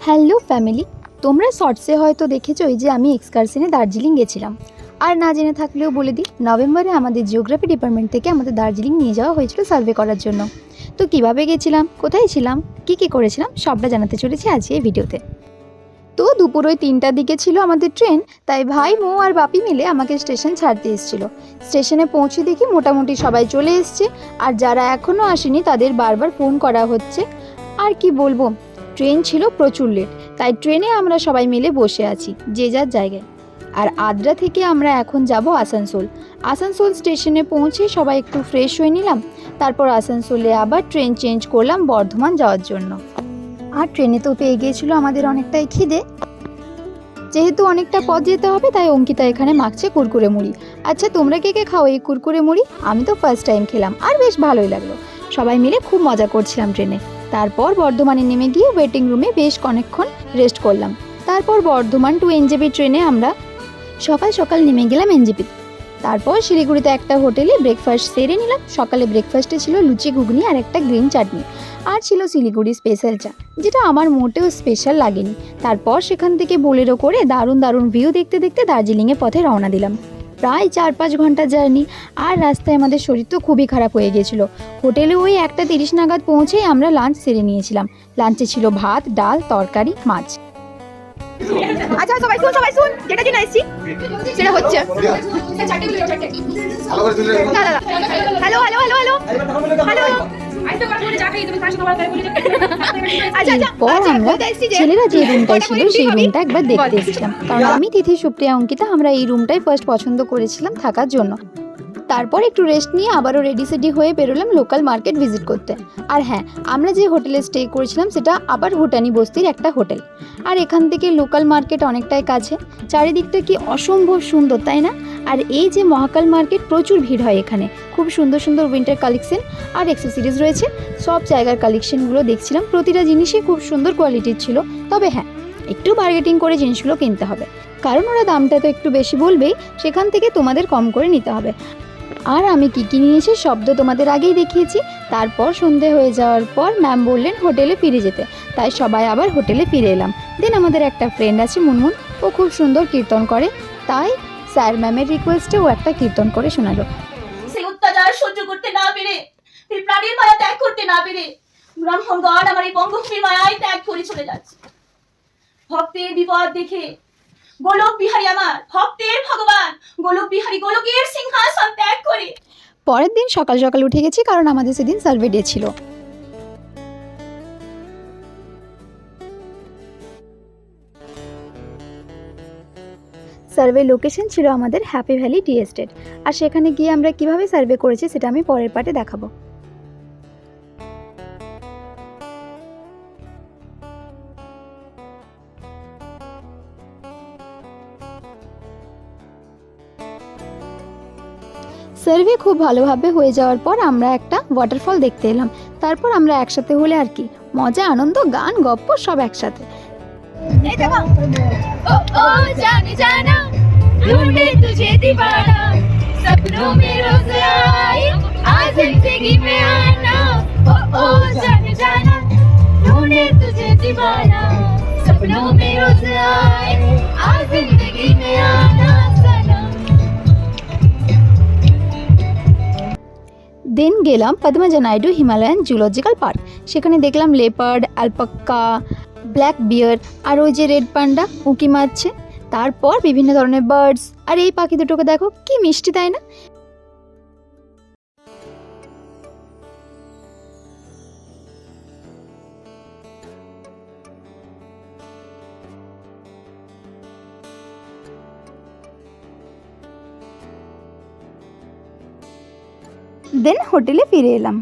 Hello family, তোমরা শর্টসে হয়তো দেখেছো যে আমি এক্সকারশনে দার্জিলিং গেছিলাম। আর না জেনে থাকলেও বলে দিই, নভেম্বরে আমাদের জিওগ্রাফি ডিপার্টমেন্ট থেকে আমাদের দার্জিলিং নিয়ে যাওয়া হয়েছিল সার্ভে করার জন্য। তো কিভাবে গেছিলাম, কোথায় ছিলাম, কী করেছিলাম সবটা জানাতে চলেছি আজকে এই ভিডিওতে। তো দুপুর ওই 3টার দিকে ছিল আমাদের ট্রেন, তাই ভাই মৌ আর বাপি মিলে আমাকে স্টেশন ছাড়তে এসেছিলো। স্টেশনে পৌঁছে দেখি মোটামুটি সবাই চলে এসছে, আর যারা এখনও আসেনি তাদের বারবার ফোন করা হচ্ছে। আর কি বলবো, ট্রেন ছিল প্রচুর লেট, তাই ট্রেনে আমরা সবাই মিলে বসে আছি যে যার জায়গায়। আর আদ্রা থেকে আমরা এখন যাব আসানসোল। আসানসোল স্টেশনে পৌঁছে সবাই একটু ফ্রেশ হয়ে নিলাম, তারপর আসানসোলে আবার ট্রেন চেঞ্জ করলাম বর্ধমান যাওয়ার জন্য। আর ট্রেনে তো পেয়ে গিয়েছিল আমাদের অনেকটাই খিদে, যেহেতু অনেকটা পথ যেতে হবে তাই অঙ্কিতা এখানে মাখছে কুরকুরে মুড়ি। আচ্ছা, তোমরা কে কে খাও এই কুরকুরে মুড়ি? আমি তো ফার্স্ট টাইম খেলাম, আর বেশ ভালোই লাগলো। সবাই মিলে খুব মজা করছিলাম ট্রেনে। তারপর বর্ধমানে নেমে গিয়ে ওয়েটিং রুমে বেশ অনেকক্ষণ রেস্ট করলাম। তারপর বর্ধমান টু এনজেপি ট্রেনে আমরা সকাল সকাল নেমে গেলাম এনজেপি। তারপর শিলিগুড়িতে একটা হোটেলে ব্রেকফাস্ট সেরে নিলাম। সকালে ব্রেকফাস্টে ছিল লুচি ঘুগনি আর একটা গ্রিন চাটনি, আর ছিল শিলিগুড়ি স্পেশাল চা, যেটা আমার মোটেও স্পেশাল লাগেনি। তারপর সেখান থেকে বোলেরো করে দারুণ দারুণ ভিউ দেখতে দেখতে দার্জিলিংয়ের পথে রওনা দিলাম। প্রায় 4-5 ঘন্টা জার্নি, আর রাস্তায় আমাদের শরীর তো খুবই খারাপ হয়ে গেছিলো। হোটেলে ওই 1:30 নাগাদ পৌঁছেই আমরা লাঞ্চ সেরে নিয়েছিলাম। লাঞ্চে ছিল ভাত, ডাল, তরকারি, মাছ। আচ্ছা সবাই শুন, যেটা জন্য এসেছি সেটা হচ্ছে hello hello hello hello hello. ছেলেরা যে রুমটাই ছিল সেই রুমটা একবার দেখতে এসেছিলাম, কারণ আমি, তিথি, সুপ্রিয়া, অঙ্কিতা আমরা এই রুমটাই ফার্স্ট পছন্দ করেছিলাম থাকার জন্য। তারপর একটু রেস্ট নিয়ে আবারও রেডি সেডি হয়ে বেরোলাম লোকাল মার্কেট ভিজিট করতে। আর হ্যাঁ, আমরা যে হোটেলে স্টে করেছিলাম সেটা আবার ভুটানি বস্তির একটা হোটেল, আর এখান থেকে লোকাল মার্কেট অনেকটাই কাছে। চারিদিকটা কি অসম্ভব সুন্দর, তাই না? আর এই যে মহাকাল মার্কেট, প্রচুর ভিড় হয় এখানে। খুব সুন্দর সুন্দর উইন্টার কালেকশন আর অ্যাক্সেসরিজ রয়েছে। সব জায়গার কালেকশনগুলো দেখছিলাম, প্রতিটা জিনিসই খুব সুন্দর কোয়ালিটির ছিল। তবে হ্যাঁ, একটু বার্গেটিং করে জিনিসগুলো কিনতে হবে, কারণ ওরা দামটা তো একটু বেশি বলবেই, সেখান থেকে তোমাদের কম করে নিতে হবে। আর আমি কী নিয়েছি সব তো তোমাদের আগেই দেখিয়েছি। তারপর সন্ধে হয়ে যাওয়ার পর ম্যাম বললেন হোটেলে ফিরে যেতে, তাই সবাই আবার হোটেলে ফিরে এলাম। দেন আমাদের একটা ফ্রেন্ড আছে মুনমুন, ও খুব সুন্দর কীর্তন করে, তাই স্যার ম্যামের রিকোয়েস্টে ও একটা কীর্তন করে শোনালো। সেই অত্যাচার সহ্য করতে না পেরে, এই প্রাণীর মায়া ত্যাগ করতে না পেরে ব্রাহ্মণগণ আমার এই বঙ্গভূমির মায়ায় ত্যাগ করে চলে যাচ্ছে। ভক্তের বিপদ দেখে গোলক বিহারী, আমার ভক্তের ভগবান গোলক বিহারী গোলকের সিংহাসন ত্যাগ করে। পরের দিন সকাল সকাল উঠে গেছি, কারণ আমাদের সেদিন সার্ভে ডে ছিল। সার্ভে লোকেশন ছিল আমাদের হ্যাপি ভ্যালি টি এস্টেট, আর সেখানে গিয়ে আমরা কিভাবে সার্ভে করেছি সেটা আমি পরের পার্টে দেখাবো। সার্ভে খুব ভালোভাবে হয়ে যাওয়ার পর আমরা একটা ওয়াটারফল দেখতে এলাম। তারপর আমরা একসাথে হলে আর কি মজা, আনন্দ, গান, গপ্প সব একসাথে। এই দেখো, ও ও জানি জানা ढूंढे तुझे दीवाना सपनों में रोज आए आज जिंदगी में आना ओ ओ जाने जाना ढूंढे तुझे दीवाना सपनों में रोज आए आज जिंदगी में आना सनम। দেন গেলাম Padmaja Naidu Himalayan zoological park. সেখানে দেখলাম লেপার্ড, অ্যালপাকা, ব্ল্যাক বিয়ার, আর ওই যে রেড পান্ডা উঁকি মারছে। তারপর বিভিন্ন ধরনের বার্ডস, আর এই পাখি দুটোকে দেখো কি মিষ্টি, তাই না? দেন হোটেলে ফিরে এলাম।